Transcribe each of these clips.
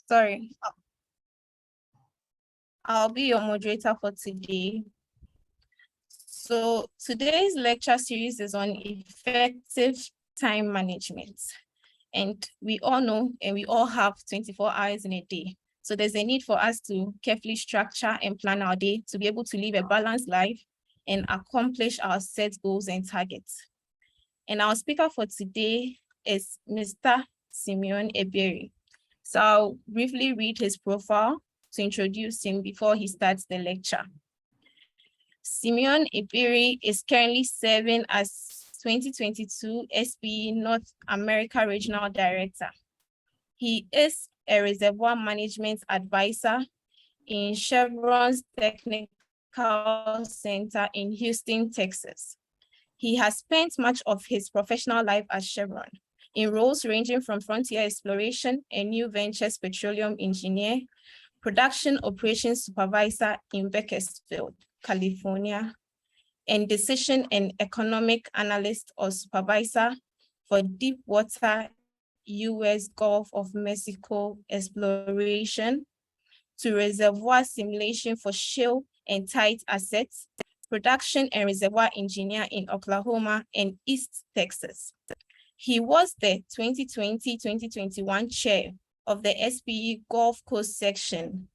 Sorry, I'll be your moderator for today. So today's lecture series is on effective time management. And we all know, and we all have 24 hours in a day. So there's a need for us to carefully structure and plan our day to be able to live a balanced life and accomplish our set goals and targets. And our speaker for today is Mr. Simeon Ebiri. So I'll briefly read his profile to introduce him before he starts the lecture. Simeon Ebiri is currently serving as 2022 SPE North America Regional Director. He is a reservoir management advisor in Chevron's Technical Center in Houston, Texas. He has spent much of his professional life at Chevron in roles ranging from frontier exploration and new ventures petroleum engineer, production operations supervisor in Bakersfield, California, and decision and economic analyst or supervisor for deep water US Gulf of Mexico exploration to reservoir simulation for shale and tight assets, production and reservoir engineer in Oklahoma and East Texas. He was the 2020-2021 chair of the SPE Gulf Coast section,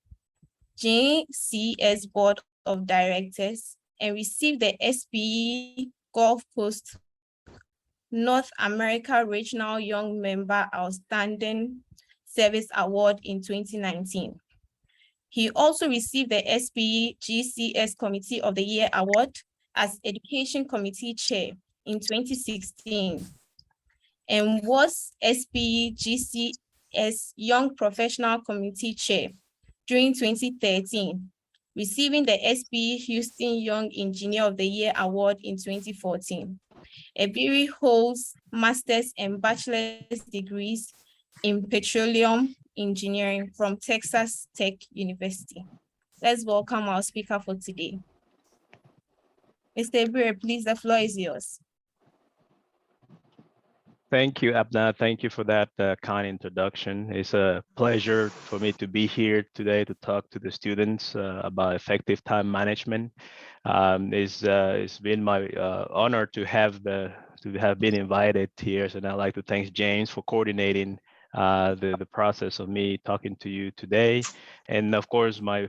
JCS Board of Directors, and received the SPE Gulf Coast North America Regional Young Member Outstanding Service Award in 2019. He also received the SPE GCS Committee of the Year Award as Education Committee Chair in 2016 and was SPE GCS Young Professional Committee Chair during 2013, receiving the SPE Houston Young Engineer of the Year Award in 2014. Ebiri holds master's and bachelor's degrees in petroleum engineering from Texas Tech University. Let's welcome our speaker for today. Mr. Ebiri, please, the floor is yours. Thank you, Abna. Thank you for that kind introduction. It's a pleasure for me to be here today to talk to the students about effective time management. It's been my honor to have been invited here, and I'd like to thank James for coordinating the process of me talking to you today, and of course my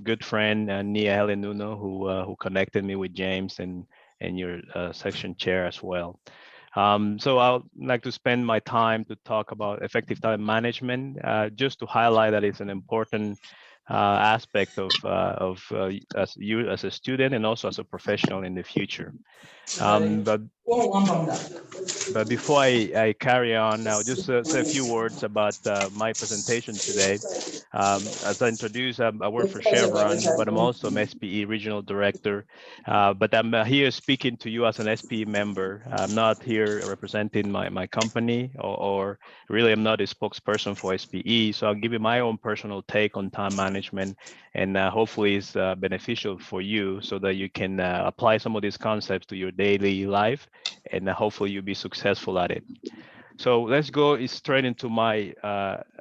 good friend Nia Helen Nuno, who connected me with James and your section chair as well. So I'd like to spend my time to talk about effective time management, just to highlight that it's an important aspect of as you as a student and also as a professional in the future. But before I carry on, I'll just say a few words about my presentation today. As I introduced, I work for Chevron, but I'm also an SPE regional director. But I'm here speaking to you as an SPE member. I'm not here representing my company, or really I'm not a spokesperson for SPE. So I'll give you my own personal take on time management, and hopefully it's beneficial for you so that you can apply some of these concepts to your daily life, and hopefully you'll be successful at it. So let's go straight into my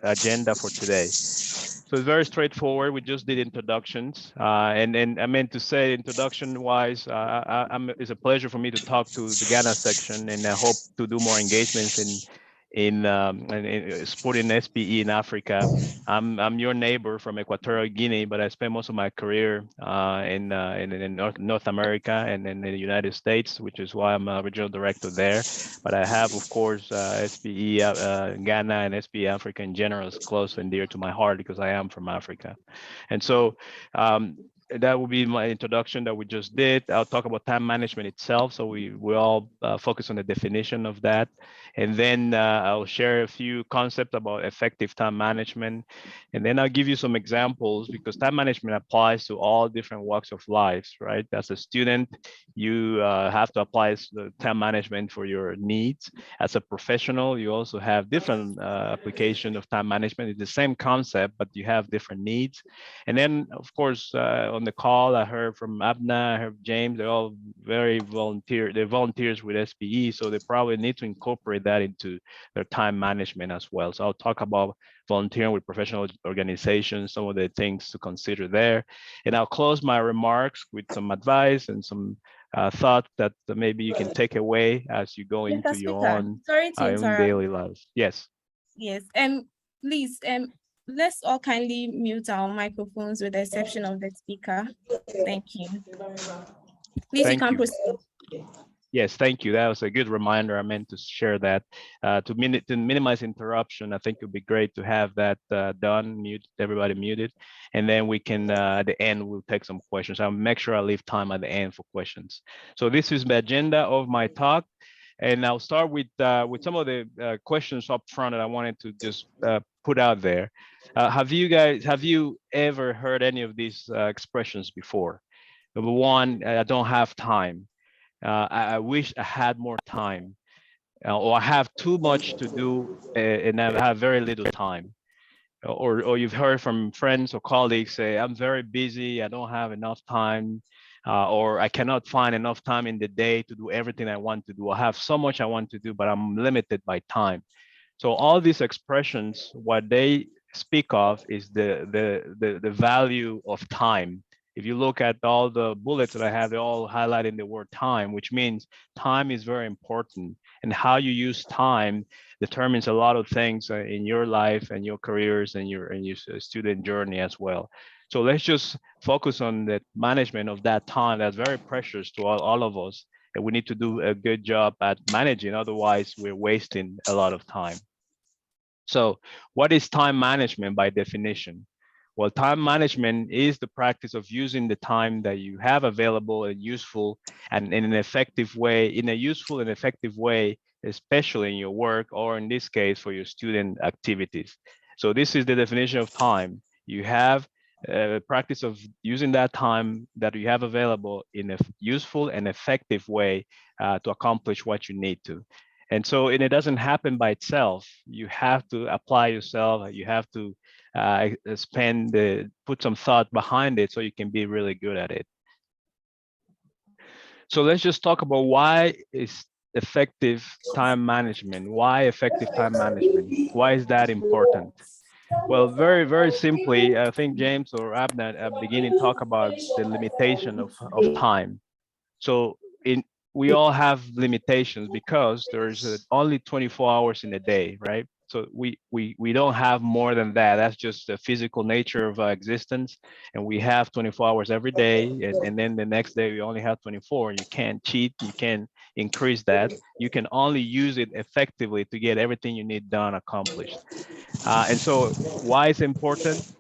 agenda for today. So it's very straightforward. We just did introductions, and I meant to say introduction-wise, it's a pleasure for me to talk to the Ghana section, and I hope to do more engagements in supporting SPE in Africa. I'm your neighbor from Equatorial Guinea, but I spent most of my career in North America and in the United States, which is why I'm a regional director there. But I have, of course, SPE Ghana and SPE Africa in general is close and dear to my heart because I am from Africa. And so that will be my introduction that we just did. I'll talk about time management itself. So we all focus on the definition of that. And then I'll share a few concepts about effective time management. And then I'll give you some examples because time management applies to all different walks of life, right? As a student, you have to apply the time management for your needs. As a professional, you also have different application of time management. It's the same concept, but you have different needs. And then, of course, on on the call. I heard from Abna, I heard James. They're all very volunteer. They're volunteers with SPE, so they probably need to incorporate that into their time management as well. So I'll talk about volunteering with professional organizations, some of the things to consider there, and I'll close my remarks with some advice and some thoughts that maybe you can take away as you go Mr. into Speaker, your sorry to own interrupt. daily lives. Yes. Yes, please, let's all kindly mute our microphones with the exception of the speaker. Thank you. Please, you Thank can you. proceed. Yes, thank you. That was a good reminder. I meant to share that. To minimize interruption, I think it would be great to have that done, mute everybody muted, and then we can, at the end, we'll take some questions. I'll make sure I leave time at the end for questions. So this is the agenda of my talk, and I'll start with some of the questions up front that I wanted to just put out there. Have you ever heard any of these expressions before? Number one, I don't have time. I wish I had more time, or I have too much to do and I have very little time. Or you've heard from friends or colleagues say, I'm very busy, I don't have enough time, or I cannot find enough time in the day to do everything I want to do. I have so much I want to do, but I'm limited by time. So all these expressions, what they speak of is the value of time. If you look at all the bullets that I have, they're all highlighting the word time, which means time is very important. And how you use time determines a lot of things in your life and your careers and your student journey as well. So let's just focus on the management of that time that's very precious to all of us. And we need to do a good job at managing, otherwise we're wasting a lot of time. So what is time management by definition? Well, time management is the practice of using the time that you have available and useful and in an effective way, in a useful and effective way, especially in your work or in this case for your student activities. So this is the definition of time. You have a practice of using that time that you have available in a useful and effective way to accomplish what you need to. And so, and it doesn't happen by itself. You have to apply yourself. You have to put some thought behind it so you can be really good at it. So let's just talk about why is effective time management. Why effective time management? Why is that important? Well, very, very simply, I think James or Abner at beginning talk about the limitation of time. So in we all have limitations because there's only 24 hours in a day, right? So we don't have more than that. That's just the physical nature of our existence. And we have 24 hours every day. And then the next day we only have 24. You can't cheat. You can't increase that. You can only use it effectively to get everything you need done accomplished. And so why is important?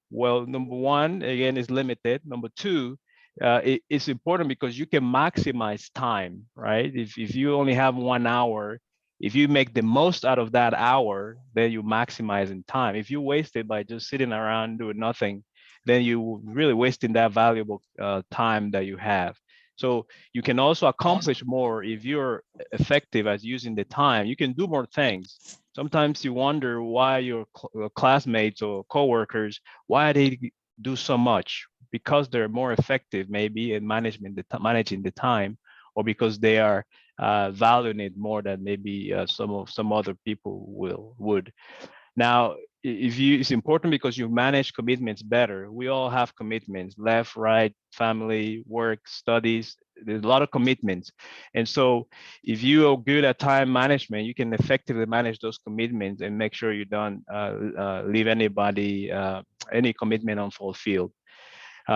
Well, number one, again, is limited. Number two, it's important because you can maximize time, right? If you only have 1 hour, if you make the most out of that hour, then you maximize in time. If you waste it by just sitting around doing nothing, then you really wasting that valuable time that you have. So you can also accomplish more if you're effective at using the time. You can do more things. Sometimes you wonder why your classmates or coworkers, why they do so much, because they're more effective maybe in managing the time, or because they are valuing it more than maybe some other people would. Now, it's important because you manage commitments better. We all have commitments, left, right, family, work, studies. There's a lot of commitments. And so if you are good at time management, you can effectively manage those commitments and make sure you don't leave anybody, any commitment unfulfilled.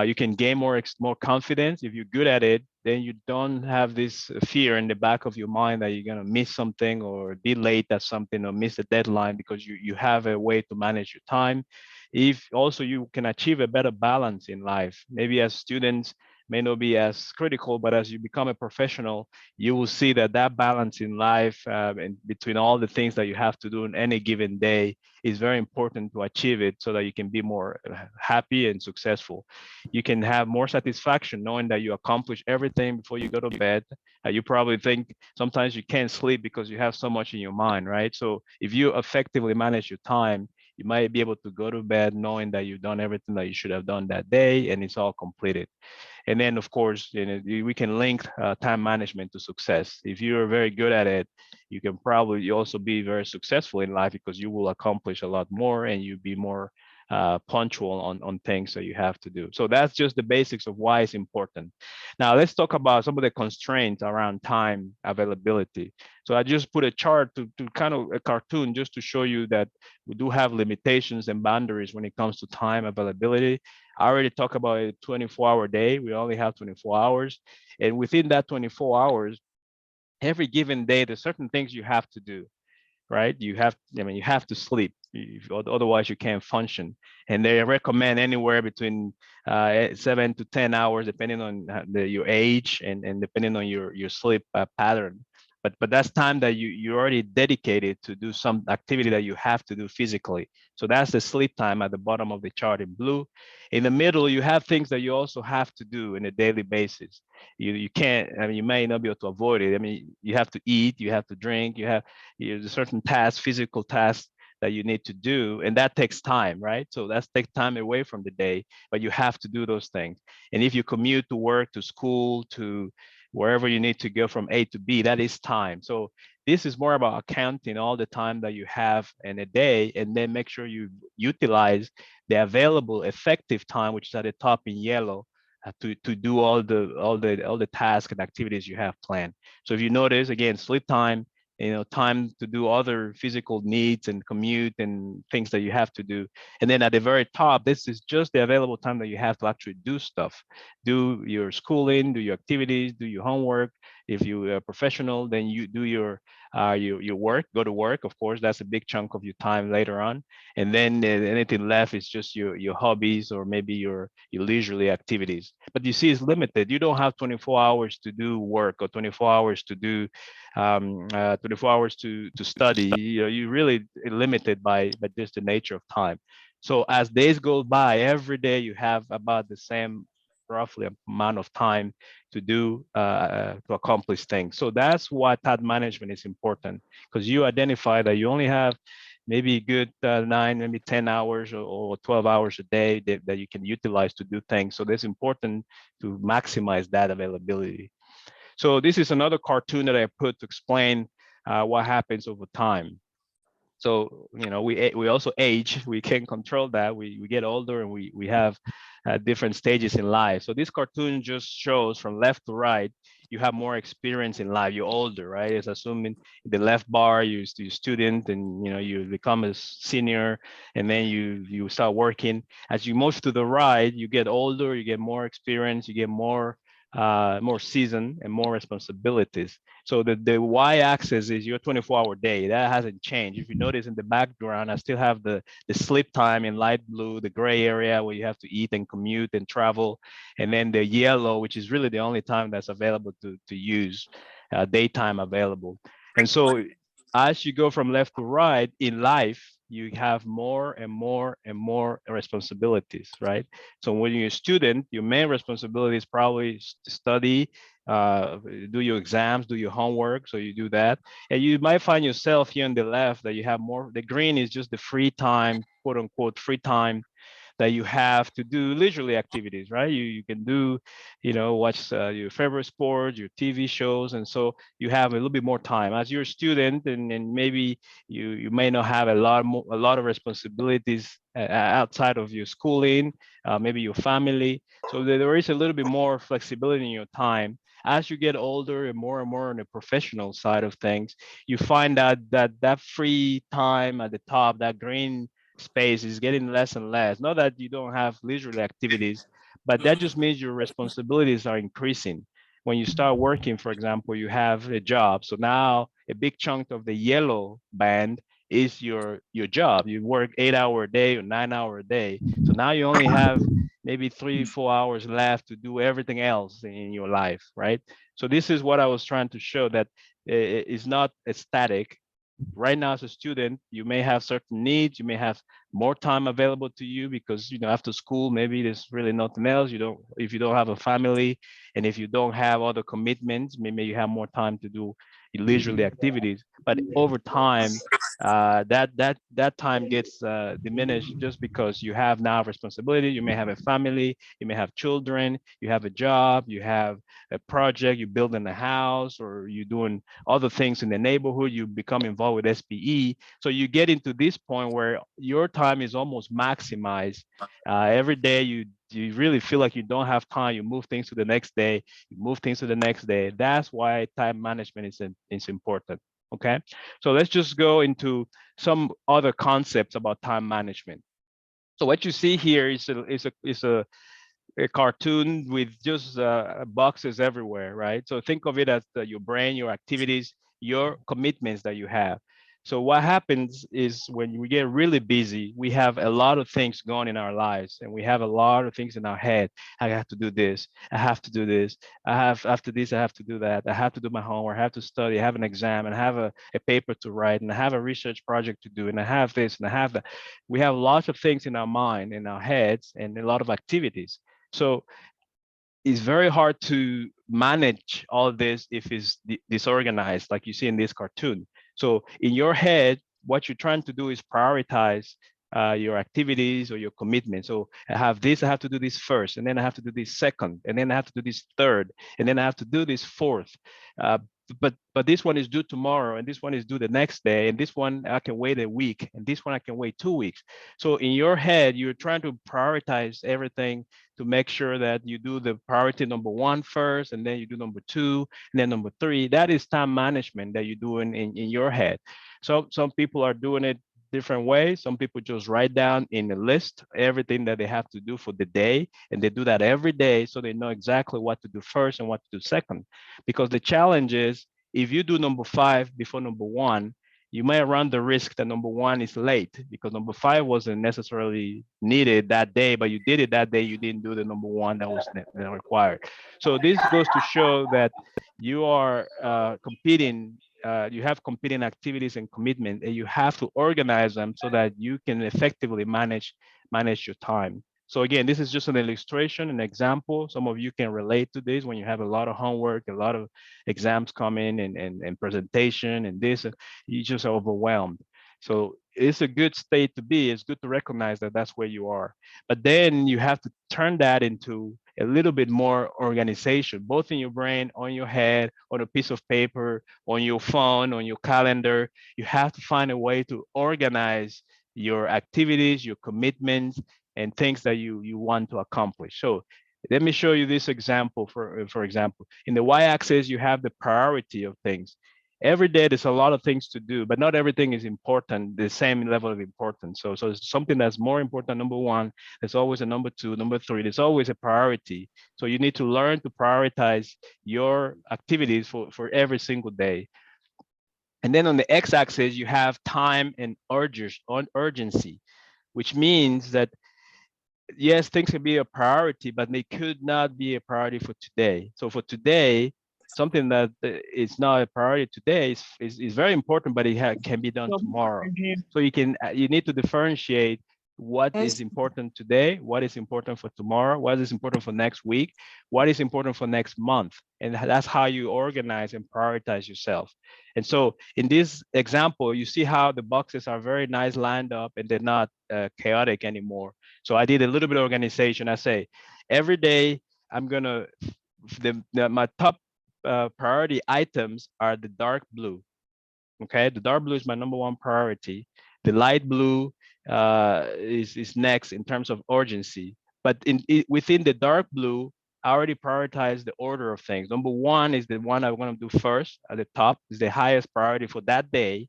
You can gain more confidence. If you're good at it, then you don't have this fear in the back of your mind that you're going to miss something or be late at something or miss a deadline, because you have a way to manage your time. If also you can achieve a better balance in life, maybe as students may not be as critical, but as you become a professional, you will see that that balance in life and between all the things that you have to do in any given day is very important to achieve it, so that you can be more happy and successful. You can have more satisfaction knowing that you accomplish everything before you go to bed. You probably think sometimes you can't sleep because you have so much in your mind, right? So if you effectively manage your time, You might be able to go to bed knowing that you've done everything that you should have done that day and it's all completed. And then, of course, we can link time management to success. If you're very good at it, you can probably also be very successful in life because you will accomplish a lot more and you'll be more punctual on things that you have to do. So that's just the basics of why it's important. Now, let's talk about some of the constraints around time availability. So I just put a chart to kind of a cartoon just to show you that we do have limitations and boundaries when it comes to time availability. I already talked about a 24-hour day. We only have 24 hours. And within that 24 hours, every given day, there's certain things you have to do, right? You have to sleep. Otherwise, you can't function. And they recommend anywhere between 7 to 10 hours, depending on your age and depending on your sleep pattern. But that's time that you already dedicated to do some activity that you have to do physically. So that's the sleep time at the bottom of the chart in blue. In the middle, you have things that you also have to do in a daily basis. You can't. I mean, you may not be able to avoid it. I mean, you have to eat, you have to drink, there's a certain task, physical tasks that you need to do, and that takes time, right? So that's take time away from the day, but you have to do those things. And if you commute to work, to school, to wherever you need to go from A to B, that is time. So this is more about accounting all the time that you have in a day, and then make sure you utilize the available effective time, which is at the top in yellow, to do all the tasks and activities you have planned. So if you notice, again, sleep time, time to do other physical needs and commute and things that you have to do. And then at the very top, this is just the available time that you have to actually do stuff, do your schooling, do your activities, do your homework. If you are a professional, then you do your work, go to work. Of course, that's a big chunk of your time later on. And then anything left is just your hobbies or maybe your leisurely activities. But you see, it's limited. You don't have 24 hours to do work or 24 hours to do 24 hours to study. You're really limited by just the nature of time. So as days go by, every day you have about the same roughly amount of time to do to accomplish things. So that's why time management is important, because you identify that you only have maybe good 9, maybe 10 hours or 12 hours a day that you can utilize to do things. So it's important to maximize that availability. So this is another cartoon that I put to explain what happens over time. So we also age. We can control that. We get older and we have different stages in life. So this cartoon just shows from left to right. You have more experience in life. You're older, right? It's assuming the left bar you student, and you become a senior, and then you start working. As you move to the right, you get older. You get more experience. You get more season and more responsibilities. So the y-axis is your 24-hour day. That hasn't changed. If you notice in the background, I still have the sleep time in light blue, the gray area where you have to eat and commute and travel, and then the yellow, which is really the only time that's available to use, daytime available. And so as you go from left to right in life, you have more and more and more responsibilities, right? So when you're a student, your main responsibility is probably study, uh, do your exams, do your homework. So you do that. And you might find yourself here on the left that you have more, the green is just the free time, quote unquote, free time that you have to do leisurely activities, right? You can do, watch your favorite sports, your TV shows, and so you have a little bit more time. As you're a student, and maybe you may not have a lot of responsibilities outside of your schooling, maybe your family. So there is a little bit more flexibility in your time. As you get older and more on the professional side of things, you find that free time at the top, that green space is getting less and less. Not that you don't have leisurely activities, but that just means your responsibilities are increasing. When you start working, for example, you have a job. So now a big chunk of the yellow band is your job. You work 8 hour a day or 9 hour a day. So now you only have maybe 3, 4 hours left to do everything else in your life, right? So this is what I was trying to show, that it's not static. Right now as a student, you may have certain needs, you may have more time available to you because, after school, maybe there's really nothing else. If you don't have a family, and if you don't have other commitments, maybe you have more time to do leisurely activities. But over time, that time gets diminished just because you have now responsibility. You may have a family, you may have children, you have a job, you have a project, you're building a house, or you're doing other things in the neighborhood. You become involved with SPE, so you get into this point where your time is almost maximized. Every day you really feel like you don't have time. You move things to the next day. You move things to the next day. That's why time management is important. Okay, so let's just go into some other concepts about time management. So what you see here is a cartoon with just boxes everywhere, right? So think of it as your brain, your activities, your commitments that you have. So what happens is when we get really busy, we have a lot of things going in our lives, and we have a lot of things in our head. I have to do this. I have to do this. I have after this. I have to do that. I have to do my homework. I have to study. I have an exam, and I have a paper to write, and I have a research project to do, and I have this, and I have that. We have lots of things in our mind, in our heads, and a lot of activities. So it's very hard to manage all of this if it's disorganized, like you see in this cartoon. So in your head, what you're trying to do is prioritize your activities or your commitment. So I have this, I have to do this first, and then I have to do this second, and then I have to do this third, and then I have to do this fourth. Uh, but this one is due tomorrow, and this one is due the next day, and this one I can wait a week, and this one I can wait 2 weeks. So in your head, you're trying to prioritize everything to make sure that you do the priority number one first, and then you do number two, and then number three. That is time management that you're doing in your head. So some people are doing it different ways. Some people just write down in a list everything that they have to do for the day, and they do that every day so they know exactly what to do first and what to do second. Because the challenge is if you do number five before number one, you may run the risk that number one is late because number five wasn't necessarily needed that day, but you did it that day. You didn't do the number one that was required. So this goes to show that you are competing. You have competing activities and commitment, and you have to organize them so that you can effectively manage your time. So again, this is just an illustration, an example. Some of you can relate to this when you have a lot of homework, a lot of exams coming, and presentation and this, you just are overwhelmed. So it's a good state to be. It's good to recognize that that's where you are. But then you have to turn that into a little bit more organization, both in your brain, on your head, on a piece of paper, on your phone, on your calendar. You have to find a way to organize your activities, your commitments, and things that you want to accomplish. So let me show you this example. For example, in the y-axis, you have the priority of things. Every day there's a lot of things to do, but not everything is important, the same level of importance. So it's something that's more important, number one, there's always a number two, number three, there's always a priority. So you need to learn to prioritize your activities for every single day. And then on the x-axis, you have time and urgency, which means that yes, things can be a priority, but they could not be a priority for today. So for today, something that is not a priority today is very important, but it can be done tomorrow. So you need to differentiate what is important today, what is important for tomorrow, what is important for next week, what is important for next month. And that's how you organize and prioritize yourself. And so in this example, you see how the boxes are very nice lined up and they're not chaotic anymore. So I did a little bit of organization. I say every day I'm gonna my top priority items are the dark blue. Okay, the dark blue is my number one priority. The light blue is next in terms of urgency. But within the dark blue, I already prioritize the order of things. Number one is the one I'm going to do first at the top, is the highest priority for that day.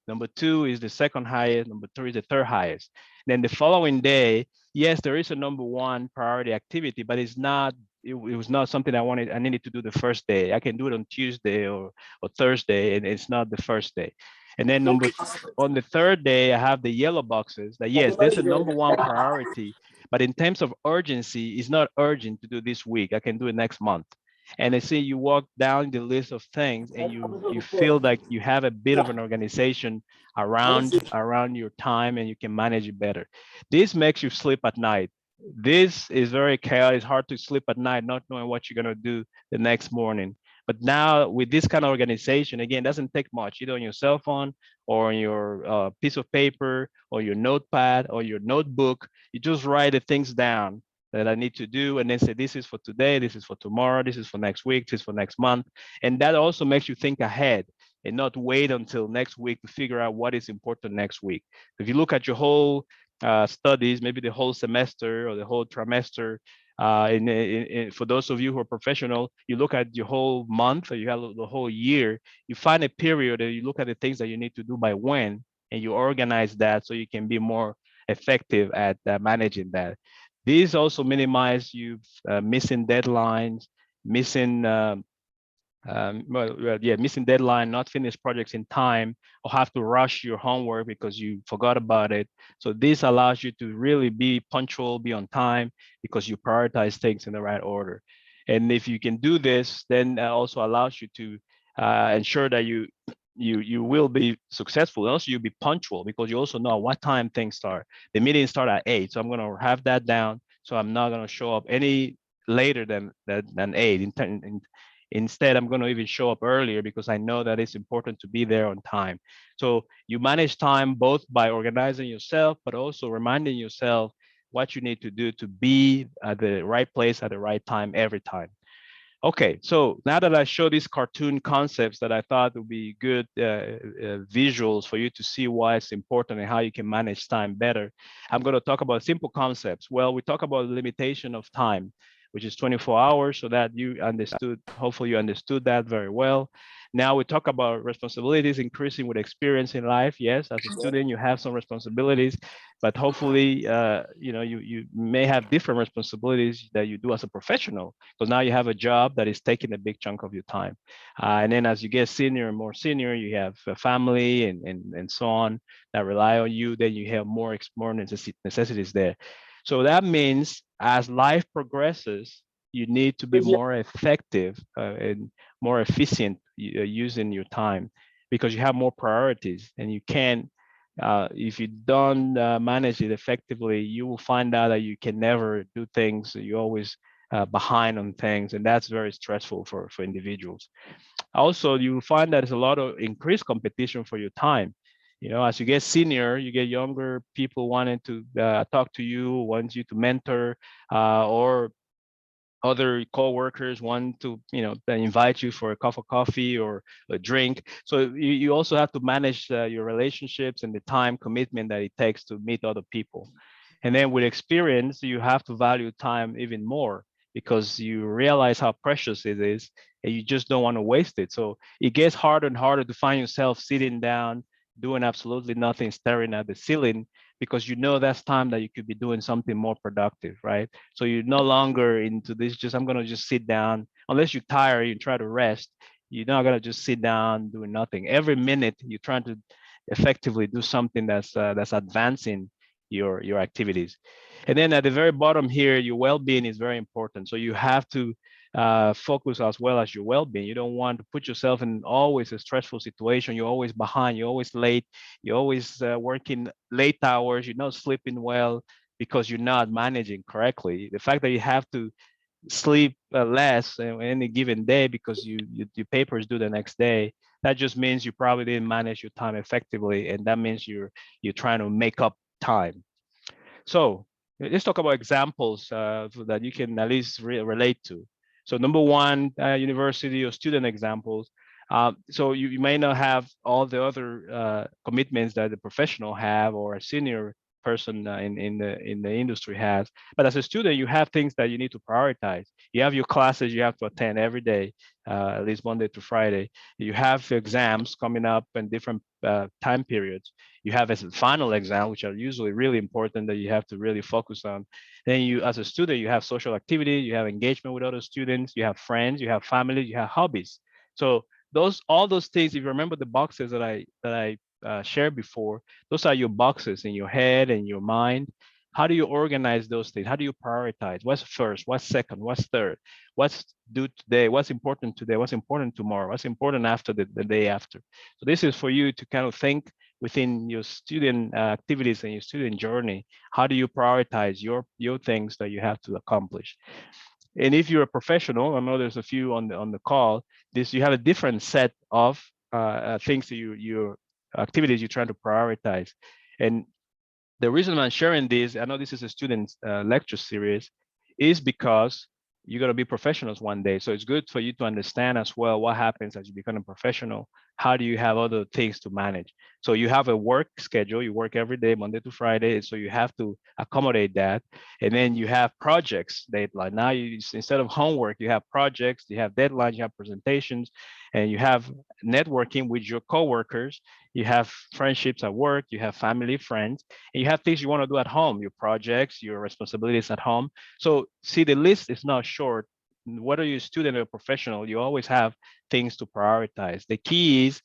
Number two is the second highest. Number three is the third highest. Then the following day, yes, there is a number one priority activity, but it was not something I needed to do the first day. I can do it on Tuesday or Thursday, and it's not the first day. And then on the third day, I have the yellow boxes that yes, there's a number one priority, but in terms of urgency, it's not urgent to do this week. I can do it next month. And I see you walk down the list of things and you feel like you have a bit of an organization around your time and you can manage it better. This makes you sleep at night. This is very chaotic. It's hard to sleep at night, not knowing what you're gonna do the next morning. But now with this kind of organization, again, it doesn't take much, either on your cell phone or on your piece of paper or your notepad or your notebook. You just write the things down that I need to do, and then say, this is for today, this is for tomorrow, this is for next week, this is for next month. And that also makes you think ahead and not wait until next week to figure out what is important next week. If you look at your whole studies, maybe the whole semester or the whole trimester, for those of you who are professional, you look at your whole month or you have the whole year, you find a period and you look at the things that you need to do by when, and you organize that so you can be more effective at managing that. These also minimize you missing deadlines, missing missing deadline, not finish projects in time, or have to rush your homework because you forgot about it. So this allows you to really be punctual, be on time, because you prioritize things in the right order. And if you can do this, then also allows you to ensure that you will be successful. And also you'll be punctual because you also know what time things start. The meetings start at 8, so I'm going to have that down. So I'm not going to show up any later than 8. Instead, I'm going to even show up earlier because I know that it's important to be there on time. So you manage time both by organizing yourself, but also reminding yourself what you need to do to be at the right place at the right time every time. Okay, so now that I show these cartoon concepts that I thought would be good visuals for you to see why it's important and how you can manage time better, I'm going to talk about simple concepts. Well, we talk about the limitation of time, which is 24 hours, so that you understood, hopefully you understood that very well. Now we talk about responsibilities increasing with experience in life. Yes, as a student, you have some responsibilities, but hopefully, you may have different responsibilities that you do as a professional, because now you have a job that is taking a big chunk of your time. And then as you get senior and more senior, you have a family and so on that rely on you. Then you have more necessities there. So that means as life progresses, you need to be more effective and more efficient using your time, because you have more priorities and you can't if you don't manage it effectively, you will find out that you can never do things. You're always behind on things, and that's very stressful for individuals. Also, you will find that there's a lot of increased competition for your time. As you get senior, you get younger people wanting to talk to you, want you to mentor, or other co-workers want to invite you for a cup of coffee or a drink. So you also have to manage your relationships and the time commitment that it takes to meet other people. And then with experience, you have to value time even more, because you realize how precious it is and you just don't want to waste it. So it gets harder and harder to find yourself sitting down doing absolutely nothing, staring at the ceiling, because you know that's time that you could be doing something more productive, right? So you're no longer into this, just I'm going to just sit down. Unless you're tired, you try to rest. You're not going to just sit down doing nothing. Every minute you're trying to effectively do something that's advancing your activities. And then at the very bottom here, your well-being is very important. So you have to focus as well as your well-being. You don't want to put yourself in always a stressful situation. You're always behind. You're always late. You're always working late hours. You're not sleeping well because you're not managing correctly. The fact that you have to sleep less in any given day because your papers due the next day, that just means you probably didn't manage your time effectively, and that means you're trying to make up time. So let's talk about examples that you can at least relate to. So number one, university or student examples. So you may not have all the other commitments that the professional have or a senior person in the industry has. But as a student, you have things that you need to prioritize. You have your classes you have to attend every day, at least Monday to Friday. You have exams coming up in different time periods. You have a final exam, which are usually really important that you have to really focus on. Then you, as a student, you have social activity, you have engagement with other students, you have friends, you have family, you have hobbies. So all those things, if you remember the boxes that I shared before, those are your boxes in your head and your mind. How do you organize those things? How do you prioritize? What's first? What's second? What's third? What's due today? What's important today? What's important tomorrow? What's important after the day after? So this is for you to kind of think within your student activities and your student journey. How do you prioritize your things that you have to accomplish? And if you're a professional, I know there's a few on the call. This you have a different set of things that your activities you're trying to prioritize. And the reason I'm sharing this, I know this is a student lecture series, is because you're going to be professionals one day. So it's good for you to understand as well what happens as you become a professional. How do you have other things to manage? So you have a work schedule, you work every day, Monday to Friday. So you have to accommodate that. And then you have projects deadline. Now you instead of homework, you have projects, you have deadlines, you have presentations, and you have networking with your coworkers, you have friendships at work, you have family, friends, and you have things you want to do at home, your projects, your responsibilities at home. So see, the list is not short. Whether you're a student or a professional, you always have things to prioritize. The key is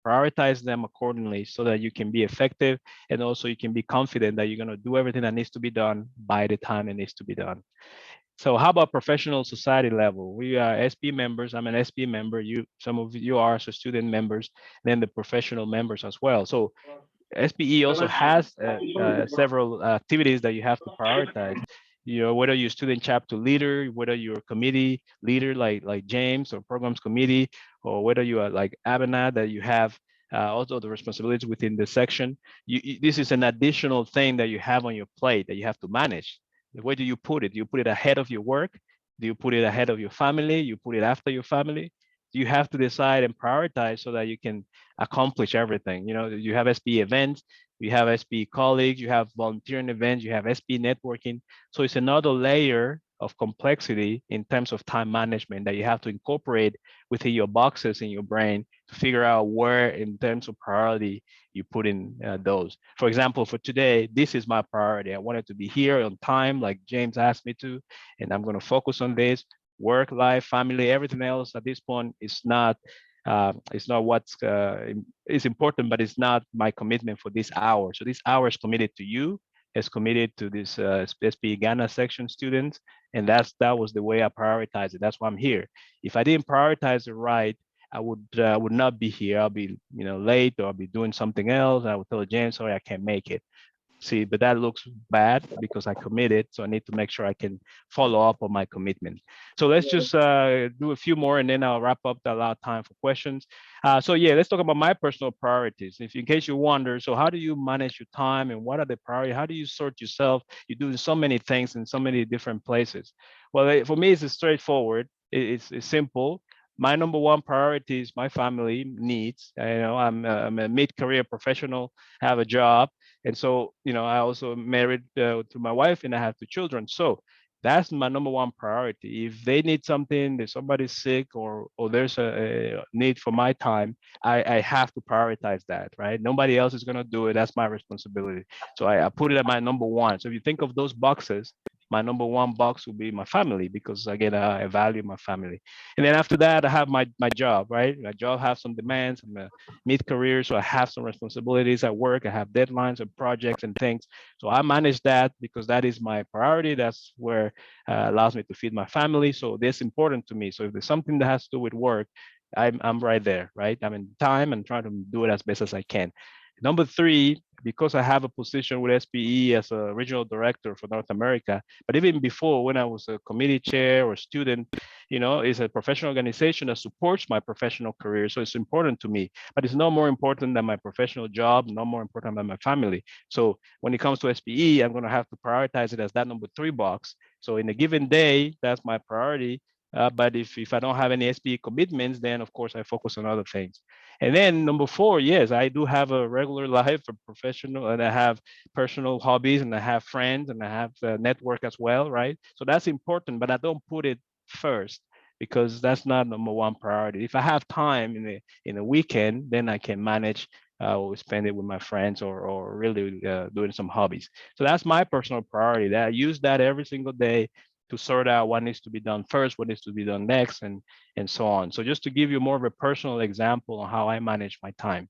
prioritize them accordingly so that you can be effective and also you can be confident that you're going to do everything that needs to be done by the time it needs to be done. So how about professional society level? We are SP members. I'm an SP member. Some of you are so student members, then the professional members as well. So SPE also has several activities that you have to prioritize. You know, whether you're student chapter leader, whether you're committee leader like James or programs committee, or whether you are like Abinad that you have also the responsibilities within the section. This is an additional thing that you have on your plate that you have to manage. Where do you put it? Do you put it ahead of your work? Do you put it ahead of your family? You put it after your family? You have to decide and prioritize so that you can accomplish everything. You know, you have SP events, you have SP colleagues, you have volunteering events, you have SP networking. So it's another layer of complexity in terms of time management that you have to incorporate within your boxes in your brain to figure out where in terms of priority you put in those. For example, for today, this is my priority. I wanted to be here on time, like James asked me to, and I'm going to focus on this. Work, life, family, everything else at this point is not it's not what's is important, but it's not my commitment for this hour. So this hour is committed to you, is committed to this SP Ghana section students, and that was the way I prioritize it. That's why I'm here. If I didn't prioritize it right, I would not be here. I'll be late or I'll be doing something else. I would tell James, sorry, I can't make it. See, but that looks bad because I committed. So I need to make sure I can follow up on my commitment. So let's just do a few more and then I'll wrap up to allow time for questions. So yeah, let's talk about my personal priorities. If in case you wonder, so how do you manage your time and what are the priorities? How do you sort yourself? You're doing so many things in so many different places. Well, for me, it's straightforward. It's simple. My number one priority is my family needs. I'm a mid-career professional, have a job. And so, I also married to my wife and I have two children. So that's my number one priority. If they need something, there's somebody sick or there's a need for my time, I have to prioritize that, right? Nobody else is going to do it. That's my responsibility. So I put it at my number one. So if you think of those boxes, my number one box will be my family because again, I value my family. And then after that, I have my job, right? My job has some demands. I'm a mid-career, so I have some responsibilities at work. I have deadlines and projects and things. So I manage that because that is my priority. That's where allows me to feed my family. So that's important to me. So if there's something that has to do with work, I'm right there, right? I'm in time and trying to do it as best as I can. Number three, because I have a position with SPE as a regional director for North America, but even before when I was a committee chair or student, it's a professional organization that supports my professional career. So it's important to me, but it's no more important than my professional job, no more important than my family. So when it comes to SPE, I'm going to have to prioritize it as that number three box. So in a given day, that's my priority. But if I don't have any SPE commitments, then of course I focus on other things. And then number four, yes, I do have a regular life, a professional, and I have personal hobbies, and I have friends, and I have a network as well, right? So that's important, but I don't put it first because that's not number one priority. If I have time in a weekend, then I can manage or spend it with my friends or really doing some hobbies. So that's my personal priority. That I use that every single day to sort out what needs to be done first, what needs to be done next, and so on. So just to give you more of a personal example on how I manage my time.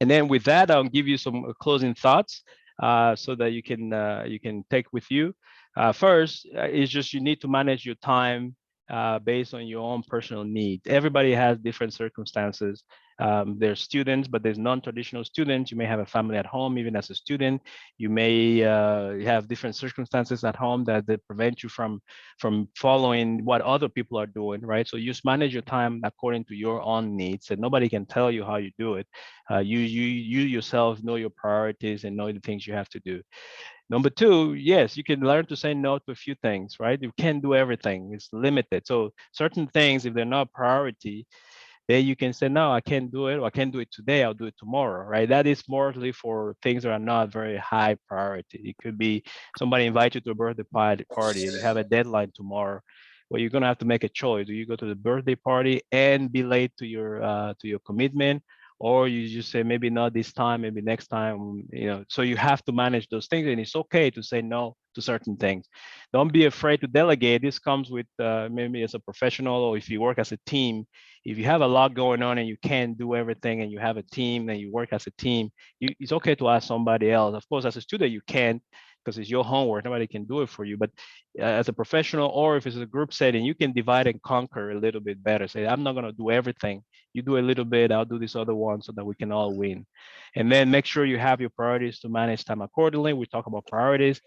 And then with that, I'll give you some closing thoughts. so that you can take with you. First, is just you need to manage your time based on your own personal needs. Everybody has different circumstances. There's students, but there's non-traditional students. You may have a family at home, even as a student. You may have different circumstances at home that prevent you from following what other people are doing, right? So you just manage your time according to your own needs, and nobody can tell you how you do it. You yourself know your priorities and know the things you have to do. Number two, yes, you can learn to say no to a few things, right? You can't do everything. It's limited. So certain things, if they're not priority, then you can say, no, I can't do it, or I can't do it today, I'll do it tomorrow, right? That is mostly for things that are not very high priority. It could be somebody invite you to a birthday party, and you have a deadline tomorrow. Well, you're gonna have to make a choice. Do you go to the birthday party and be late to your commitment, or you just say maybe not this time, maybe next time, so you have to manage those things, and it's okay to say no to certain things. Don't be afraid to delegate. This comes with maybe as a professional, or if you work as a team. If you have a lot going on and you can't do everything, and you have a team and you work as a team, it's okay to ask somebody else. Of course, as a student, you can't, because it's your homework. Nobody can do it for you. But as a professional, or if it's a group setting, you can divide and conquer a little bit better. Say, I'm not going to do everything. You do a little bit, I'll do this other one, so that we can all win. And then make sure you have your priorities to manage time accordingly. We talk about priorities.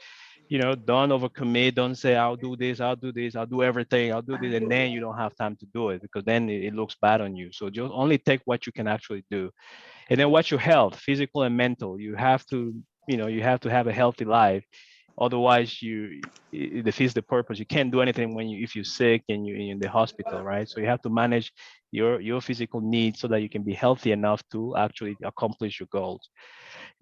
Don't overcommit. Don't say, I'll do this, I'll do this, I'll do everything, I'll do this, and then you don't have time to do it, because then it looks bad on you. So just only take what you can actually do. And then watch your health, physical and mental. You have to have a healthy life. Otherwise, it defeats the purpose. You can't do anything if you're sick and you're in the hospital, right? So you have to manage your physical needs so that you can be healthy enough to actually accomplish your goals.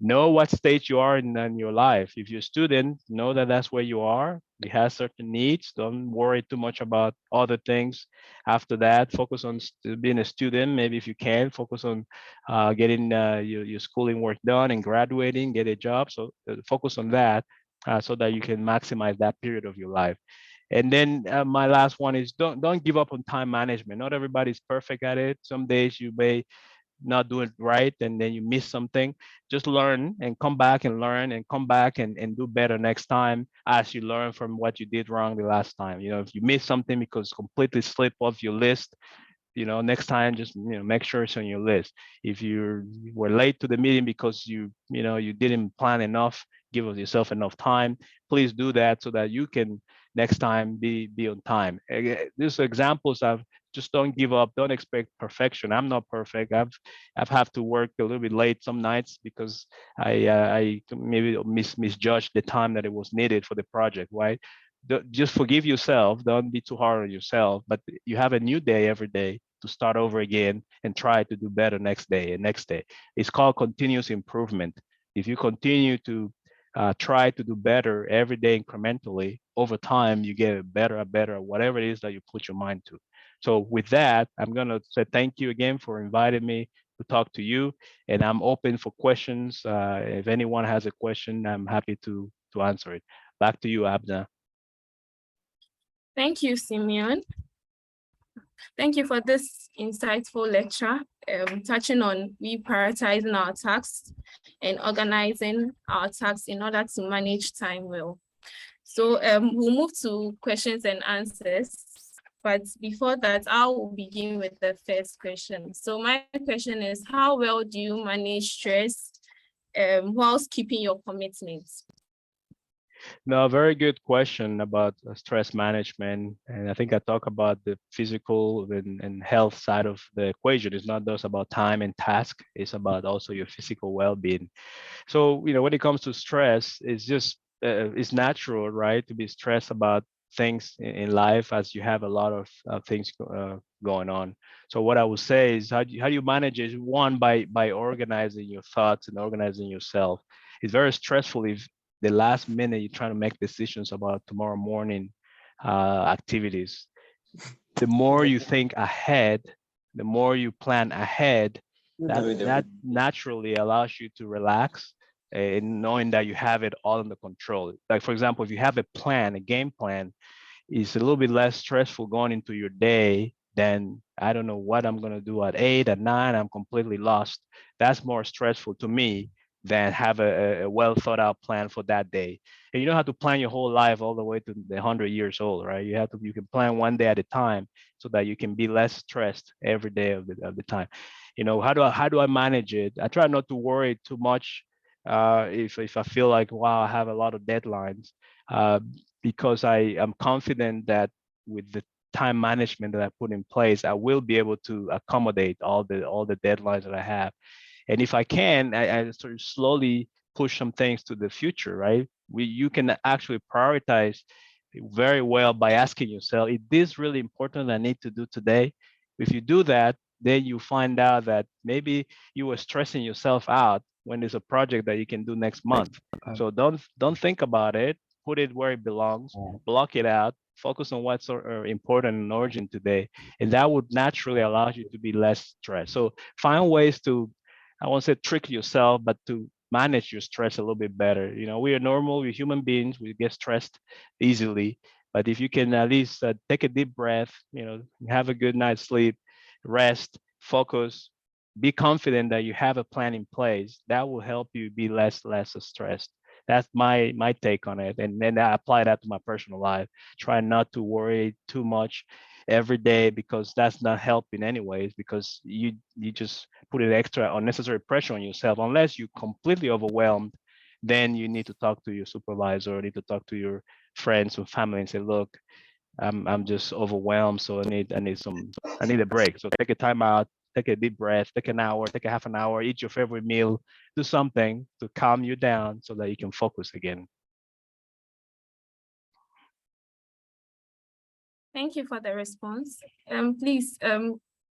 Know what stage you are in your life. If you're a student, know that that's where you are. You have certain needs. Don't worry too much about other things. After that, focus on being a student. Maybe if you can, focus on getting your schooling work done and graduating, get a job. So focus on that so that you can maximize that period of your life. And then my last one is don't give up on time management. Not everybody's perfect at it. Some days you may not do it right, and then you miss something. Just learn and come back and learn and come back and do better next time, as you learn from what you did wrong the last time. If you miss something because completely slip off your list, next time, just make sure it's on your list. If you were late to the meeting because you didn't plan enough, give yourself enough time, please do that so that you can next time be on time. These examples of just don't give up, don't expect perfection. I'm not perfect. I've have to work a little bit late some nights because I maybe misjudged the time that it was needed for the project, right? Just forgive yourself. Don't be too hard on yourself. But you have a new day every day to start over again and try to do better next day and next day. It's called continuous improvement. If you continue to try to do better every day incrementally, over time, you get better and better at whatever it is that you put your mind to. So with that, I'm going to say thank you again for inviting me to talk to you. And I'm open for questions. If anyone has a question, I'm happy to answer it. Back to you, Abna. Thank you, Simeon. Thank you for this insightful lecture, touching on prioritizing our tasks and organizing our tasks in order to manage time well. So we'll move to questions and answers. But before that, I will begin with the first question. So my question is, how well do you manage stress whilst keeping your commitments? No, very good question about stress management. And I think I talk about the physical and health side of the equation. It's not just about time and task, it's about also your physical well-being. So, when it comes to stress, it's natural, right, to be stressed about things in life as you have a lot of things going on. So what I would say is how do you manage it? One, by organizing your thoughts and organizing yourself. It's very stressful if the last minute you're trying to make decisions about tomorrow morning activities. The more you think ahead, the more you plan ahead, that naturally allows you to relax and knowing that you have it all under control. Like, for example, if you have a plan, a game plan, it's a little bit less stressful going into your day than I don't know what I'm going to do at 8, at 9, I'm completely lost. That's more stressful to me than have a well thought out plan for that day. And you don't have to plan your whole life all the way to the 100 years old, right? You can plan one day at a time so that you can be less stressed every day of the time. How do I manage it? I try not to worry too much if I feel like, wow, I have a lot of deadlines, uh, because I am confident that with the time management that I put in place, I will be able to accommodate all the deadlines that I have. And if I can, I sort of slowly push some things to the future, right? You can actually prioritize very well by asking yourself, is this really important I need to do today? If you do that, then you find out that maybe you were stressing yourself out when there's a project that you can do next month. So don't think about it. Put it where it belongs. Block it out. Focus on what's important and urgent today, and that would naturally allow you to be less stressed. So find ways to, I won't say trick yourself, but to manage your stress a little bit better. We are normal, we're human beings, we get stressed easily. But if you can at least take a deep breath, have a good night's sleep, rest, focus, be confident that you have a plan in place, that will help you be less stressed. That's my take on it. And then I apply that to my personal life. Try not to worry too much every day, because that's not helping anyways, because you just put an extra unnecessary pressure on yourself. Unless you're completely overwhelmed, then you need to talk to your supervisor, or need to talk to your friends or family and say, look, I'm just overwhelmed, so I need a break. So take a time out, take a deep breath, take an hour, take a half an hour, eat your favorite meal, do something to calm you down so that you can focus again. Thank you for the response. Please,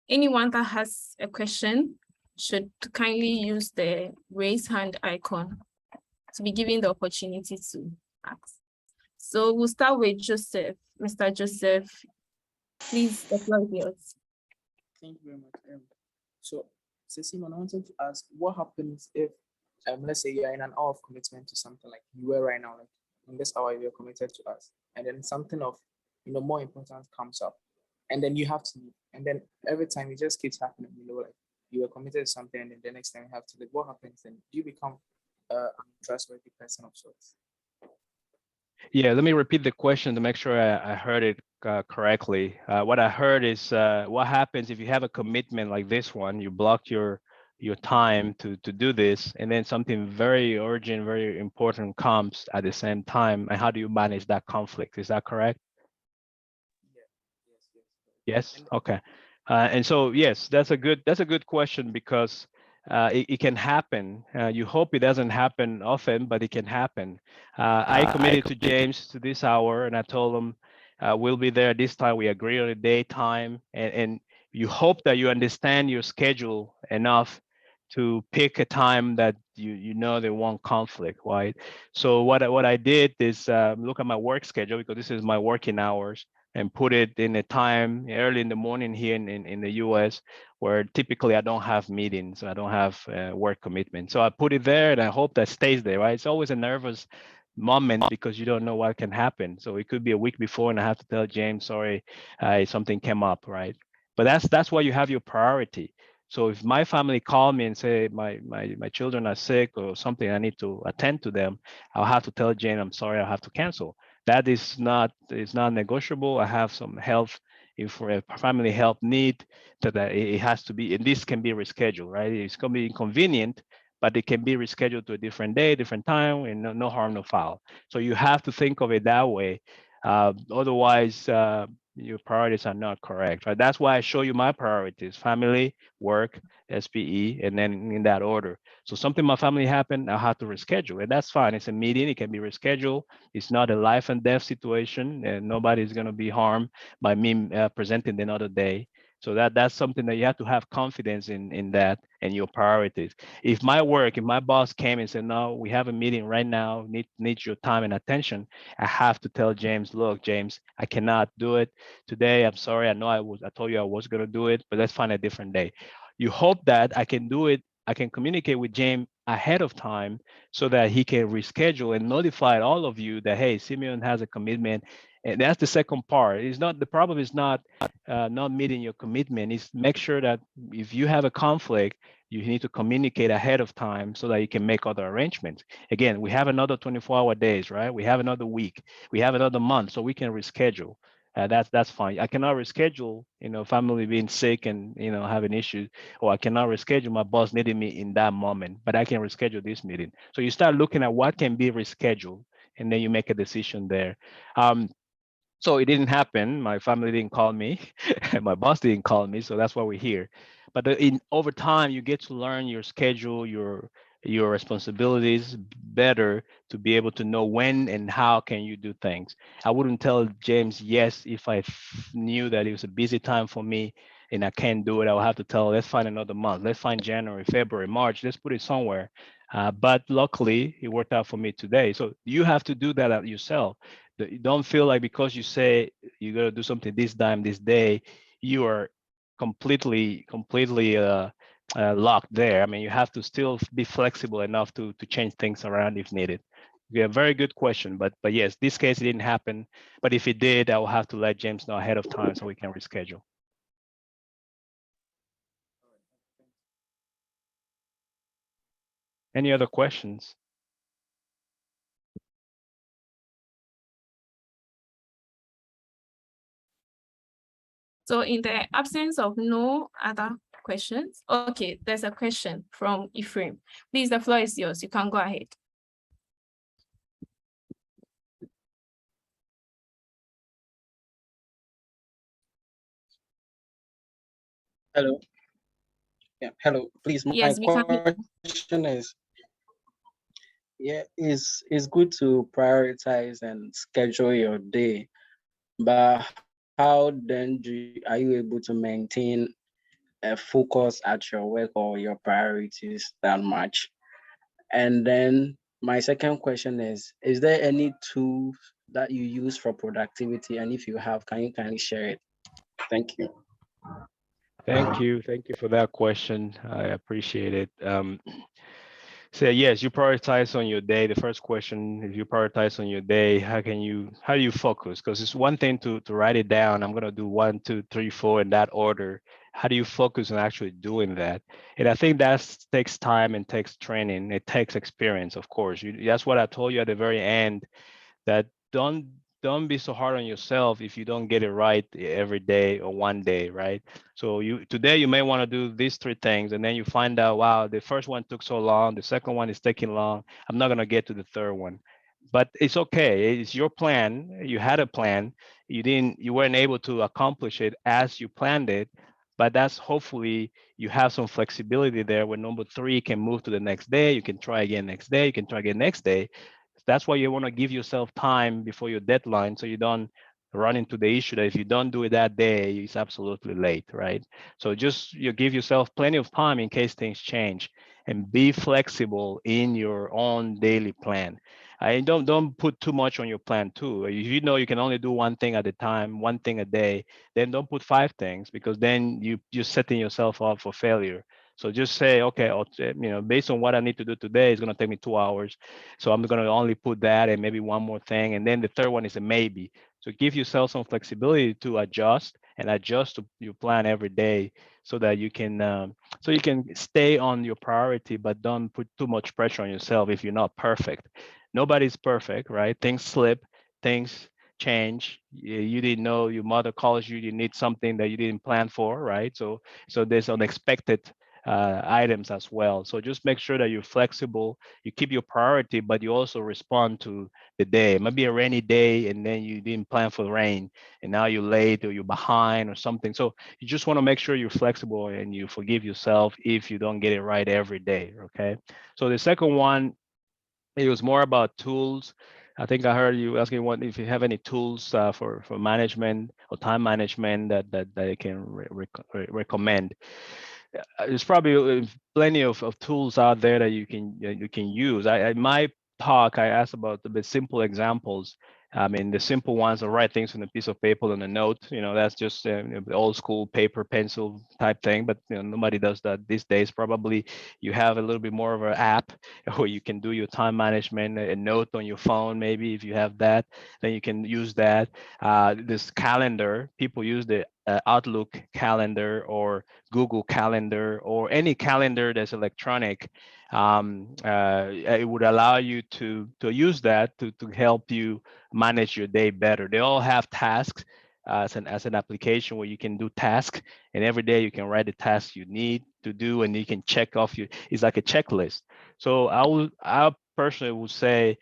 anyone that has a question should kindly use the raise hand icon to be given the opportunity to ask. So we'll start with Joseph. Mr. Joseph, please, the floor is yours. Thank you very much. So, Simon, I wanted to ask, what happens if, let's say you're in an hour of commitment to something like you were right now, like in this hour you're committed to us, and then something of, more important comes up, and then you have to leave, and then every time it just keeps happening, like you were committed to something, and then the next time you have to leave. What happens then? Do you become an untrustworthy person of sorts? Yeah, let me repeat the question to make sure I heard it correctly. What I heard is, what happens if you have a commitment like this one, you block your time to do this, and then something very urgent, very important comes at the same time, and how do you manage that conflict? Is that correct? Yeah. Yes. Yes. And Okay. And so yes, that's a good question, because it can happen. You hope it doesn't happen often, but it can happen. I committed to James to this hour, and I told him we'll be there this time. We agree on a day, time, and you hope that you understand your schedule enough to pick a time that you know they won't conflict, right? So what I did is look at my work schedule, because this is my working hours, and put it in a time early in the morning here in the US, where typically I don't have meetings, I don't have work commitment. So I put it there, and I hope that stays there, right? It's always a nervous moment because you don't know what can happen. So it could be a week before and I have to tell James, sorry, something came up, right? But that's why you have your priority. So if my family call me and say my children are sick or something, I need to attend to them, I'll have to tell Jane, I'm sorry, I'll have to cancel. That is not negotiable. I have some health, if for a family health need, that it has to be, and this can be rescheduled, right? It's going to be inconvenient, but it can be rescheduled to a different day, different time, and no harm, no foul. So you have to think of it that way. Otherwise, your priorities are not correct, right? That's why I show you my priorities: family, work, SPE, and then in that order. So something my family happened, I'll have to reschedule, and that's fine. It's a meeting; it can be rescheduled. It's not a life and death situation, and nobody's going to be harmed by me presenting another day. So that's something that you have to have confidence in that and your priorities. If my boss came and said, no, we have a meeting right now, needs your time and attention, I have to tell James, look, James, I cannot do it today. I'm sorry. I told you I was going to do it, but let's find a different day. You hope that I can do it. I can communicate with James ahead of time so that he can reschedule and notify all of you that, hey, Simeon has a commitment. And that's the second part. It's not, the problem is not meeting your commitment. It's make sure that if you have a conflict, you need to communicate ahead of time so that you can make other arrangements. Again, we have another 24-hour days, right? We have another week, we have another month, so we can reschedule. That's fine. I cannot reschedule, family being sick and having issues, or I cannot reschedule my boss needing me in that moment, but I can reschedule this meeting. So you start looking at what can be rescheduled, and then you make a decision there. So it didn't happen. My family didn't call me, my boss didn't call me, so that's why we're here. But in over time, you get to learn your schedule, your responsibilities better to be able to know when and how can you do things. I wouldn't tell James yes if I knew that it was a busy time for me and I can't do it. I will have to tell, let's find another month. Let's find January, February, March. Let's put it somewhere. But luckily, it worked out for me today. So you have to do that yourself. You don't feel like because you say you got to do something this time, this day, you are completely locked there. I mean, you have to still be flexible enough to change things around if needed. Yeah, very good question. But yes, this case it didn't happen. But if it did, I will have to let James know ahead of time so we can reschedule. Any other questions? So in the absence of no other questions, okay, there's a question from Ephraim. Please, the floor is yours. You can go ahead. Hello. Yeah, hello. Please, my Yes, we can. question is, yeah, it's good to prioritize and schedule your day, but how then are you able to maintain a focus at your work or your priorities that much? And then my second question is there any tools that you use for productivity? And if you have, can you kindly share it? Thank you. Thank you. Thank you for that question. I appreciate it. So yes, you prioritize on your day. The first question, if you prioritize on your day, how do you focus? Because it's one thing to write it down. I'm gonna do 1, 2, 3, 4 in that order. How do you focus on actually doing that? And I think that takes time and takes training. It takes experience, of course. That's what I told you at the very end, that don't be so hard on yourself if you don't get it right every day or one day, right? So today you may want to do these 3 things, and then you find out, wow, the first one took so long, the second one is taking long, I'm not going to get to the third one. But it's okay, it's your plan. You had a plan, you weren't able to accomplish it as you planned it, but that's hopefully you have some flexibility there where number 3 can move to the next day. You can try again next day, you can try again next day. That's why you want to give yourself time before your deadline, so you don't run into the issue that if you don't do it that day, it's absolutely late, right? So just you give yourself plenty of time in case things change, and be flexible in your own daily plan. I don't put too much on your plan too. If you know you can only do one thing at a time, one thing a day, then don't put 5 things, because then you're setting yourself up for failure. So just say, okay, based on what I need to do today, it's going to take me 2 hours. So I'm going to only put that and maybe one more thing. And then the third one is a maybe. So give yourself some flexibility to adjust to your plan every day, so that you can stay on your priority, but don't put too much pressure on yourself if you're not perfect. Nobody's perfect, right? Things slip, things change. You didn't know your mother calls you need something that you didn't plan for, right? So there's unexpected items as well. So just make sure that you're flexible, you keep your priority, but you also respond to the day. It might be a rainy day and then you didn't plan for the rain, and now you're late or you're behind or something. So you just want to make sure you're flexible and you forgive yourself if you don't get it right every day. Okay. So the second one, it was more about tools. I think I heard you asking what if you have any tools for management or time management that you can recommend. There's probably plenty of tools out there that you can use. In my talk, I asked about the simple examples. I mean, the simple ones are write things on a piece of paper on a note. That's just the old school paper pencil type thing. But nobody does that these days. Probably you have a little bit more of an app where you can do your time management, a note on your phone. Maybe if you have that, then you can use that. This calendar, people use the Outlook calendar or Google Calendar or any calendar that's electronic. It would allow you to use that to help you manage your day better. They all have tasks as an application where you can do tasks, and every day you can write the tasks you need to do, and you can check off it's like a checklist. So I personally would say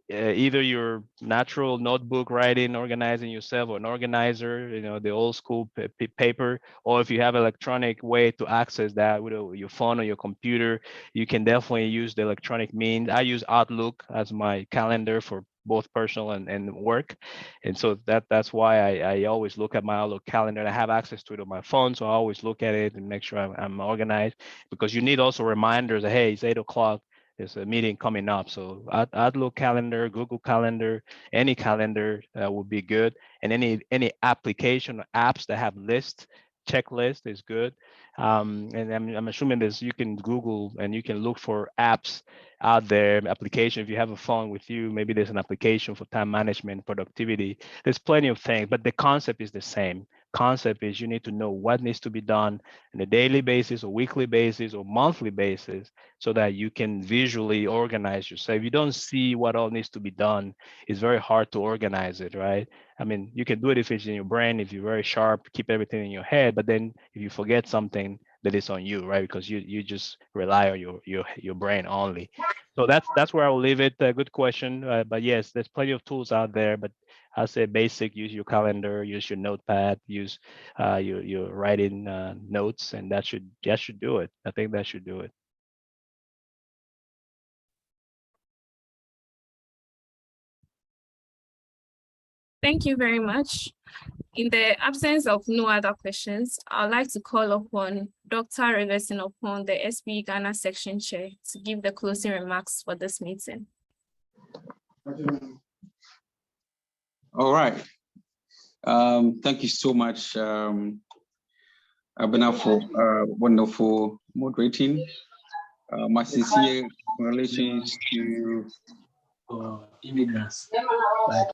either your natural notebook writing, organizing yourself, or an organizer, the old school paper, or if you have electronic way to access that with your phone or your computer, you can definitely use the electronic means. I use Outlook as my calendar for both personal and work. And so that's why I always look at my Outlook calendar, and I have access to it on my phone. So I always look at it and make sure I'm organized, because you need also reminders that, hey, it's 8 o'clock. There's a meeting coming up. So Outlook calendar, Google Calendar, any calendar would be good. And any application or apps that have lists, checklist is good. And I'm assuming this, you can Google and you can look for apps out there, application. If you have a phone with you, maybe there's an application for time management, productivity. There's plenty of things, but the concept is the same. Concept is you need to know what needs to be done on a daily basis or weekly basis or monthly basis, so that you can visually organize yourself. If you don't see what all needs to be done, it's very hard to organize it, right? I mean, you can do it if it's in your brain, if you're very sharp, keep everything in your head, but then if you forget something, that is on you, right? Because you just rely on your brain only. So that's where I will leave it. Good question, but yes, there's plenty of tools out there. But I say basic: use your calendar, use your notepad, use your writing notes, and that should do it. I think that should do it. Thank you very much. In the absence of no other questions, I'd like to call upon Dr. Reversing upon the SPE Ghana section chair to give the closing remarks for this meeting. All right. Thank you so much, Abena, for wonderful moderating. My sincere congratulations to immigrants.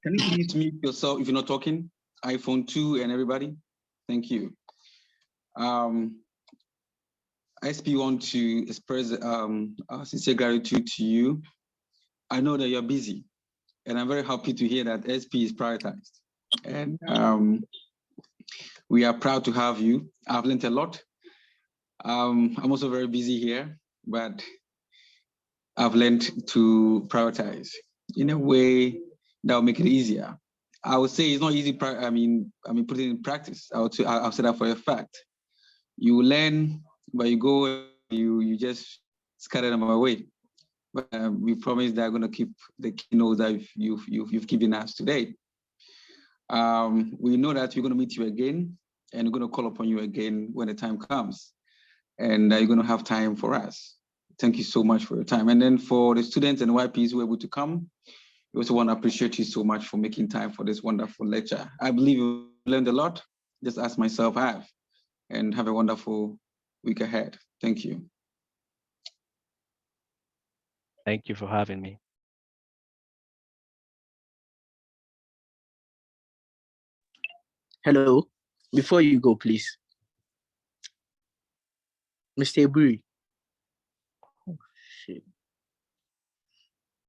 Can you please mute yourself if you're not talking? iPhone 2 and everybody. Thank you. SP want to express our sincere gratitude to you. I know that you're busy, and I'm very happy to hear that SP is prioritized. And we are proud to have you. I've learned a lot. I'm also very busy here, but I've learned to prioritize in a way that will make it easier. I would say it's not easy. I mean, put it in practice. I'll say that for a fact. You learn, but you go, you just scatter them away. But we promise that I'm going to keep the keynotes that you've given us today. We know that we're going to meet you again, and we're going to call upon you again when the time comes, and you're going to have time for us. Thank you so much for your time. And then for the students and YPs who were able to come, we also want to appreciate you so much for making time for this wonderful lecture. I believe you learned a lot, just as myself have, and have a wonderful week ahead. Thank you. Thank you for having me. Hello. Before you go, please. Mr. Eburi,